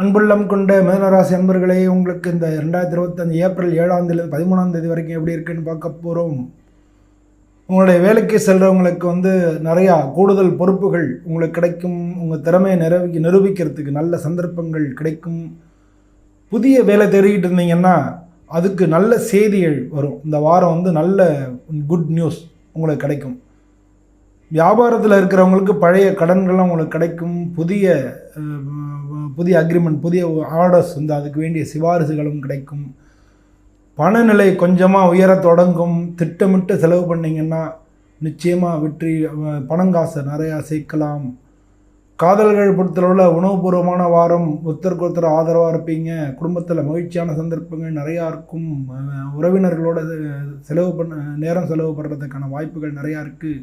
அன்புள்ளம் கொண்ட மிதுனராசி அன்பர்களே, உங்களுக்கு இந்த 2025 ஏப்ரல் 7ஆம் தேதியிலிருந்து 13ஆம் தேதி வரைக்கும் எப்படி இருக்குன்னு பார்க்க போகிறோம். உங்களுடைய வேலைக்கு செல்கிறவங்களுக்கு நிறையா கூடுதல் பொறுப்புகள் உங்களுக்கு கிடைக்கும். உங்கள் திறமையை நிரூபிக்கிறதுக்கு நல்ல சந்தர்ப்பங்கள் கிடைக்கும். புதிய வேலை தேடிக்கிட்டு இருந்தீங்கன்னா அதுக்கு நல்ல செய்திகள் வரும். இந்த வாரம் நல்ல குட் நியூஸ் உங்களுக்கு கிடைக்கும். வியாபாரத்தில் இருக்கிறவங்களுக்கு பழைய கடன்கள்லாம் உங்களுக்கு கிடைக்கும். புதிய அக்ரிமெண்ட், புதிய ஆர்டர்ஸ் அதுக்கு வேண்டிய சிபாரிசுகளும் கிடைக்கும். பணநிலை கொஞ்சமாக உயர தொடங்கும். திட்டமிட்டு செலவு பண்ணிங்கன்னா நிச்சயமாக வெற்றி, பணங்காசை நிறையா சேர்க்கலாம். காதல்கள் பொறுத்தளவில் உணவுபூர்வமான வாரம், ஒருத்தருக்கு ஒருத்தர் ஆதரவாக இருப்பீங்க. குடும்பத்தில் மகிழ்ச்சியான சந்தர்ப்பங்கள் நிறையா இருக்கும். உறவினர்களோட நேரம் செலவு பண்ணுறதுக்கான வாய்ப்புகள் நிறையா இருக்குது.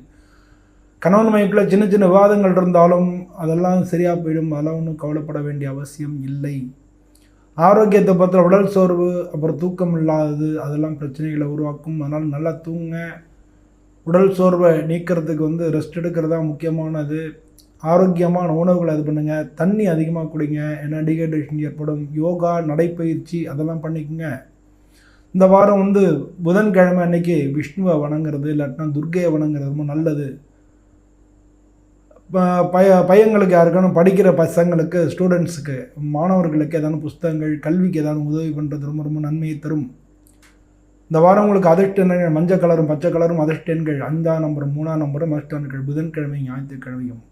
கணவன் மனைவிக்குள்ள சின்ன சின்ன விவாதங்கள் இருந்தாலும் அதெல்லாம் சரியாக போயிடும். அதெல்லாம் ஒன்றும் கவலைப்பட வேண்டிய அவசியம் இல்லை. ஆரோக்கியத்தை பொறுத்த உடல் சோர்வு, அப்புறம் தூக்கம் இல்லாதது, அதெல்லாம் பிரச்சனைகளை உருவாக்கும். அதனால் நல்லா தூங்க. உடல் சோர்வை நீக்கிறதுக்கு ரெஸ்ட் எடுக்கிறது தான் முக்கியமானது. ஆரோக்கியமான உணவுகளை பண்ணுங்கள். தண்ணி அதிகமாக குடிங்க, ஏன்னா டீஹைட்ரேஷன் ஏற்படும். யோகா, நடைப்பயிற்சி அதெல்லாம் பண்ணிக்கோங்க. இந்த வாரம் புதன்கிழமை அன்னைக்கு விஷ்ணுவை வணங்குறது, இல்லாட்டினா துர்க்கையை வணங்குறது ரொம்ப நல்லது. பையங்களுக்கு யாருக்கான படிக்கிற பசங்களுக்கு, ஸ்டூடெண்ட்ஸுக்கு, மாணவர்களுக்கு ஏதாவது புஸ்தகங்கள், கல்விக்கு ஏதாவது உதவி பண்ணுறது ரொம்ப ரொம்ப நன்மையை தரும். இந்த வாரம் உங்களுக்கு அதிர்ஷ்ட எண்கள் மஞ்சள் கலரும் பச்சை கலரும், அதிர்ஷ்ட எண்கள் 5ஆம் நம்பரும் 3ஆம் நம்பரும், அதிர்ஷ்ட எண்கள் புதன்கிழமை ஞாயிற்றுக்கிழமையும்.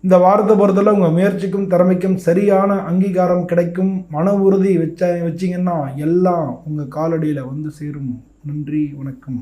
இந்த வாரத்தை பொறுத்தவரை உங்கள் முயற்சிக்கும் திறமைக்கும் சரியான அங்கீகாரம் கிடைக்கும். மன உறுதி வச்சிங்கன்னா எல்லாம் உங்கள் காலடியில் சேரும். நன்றி, வணக்கம்.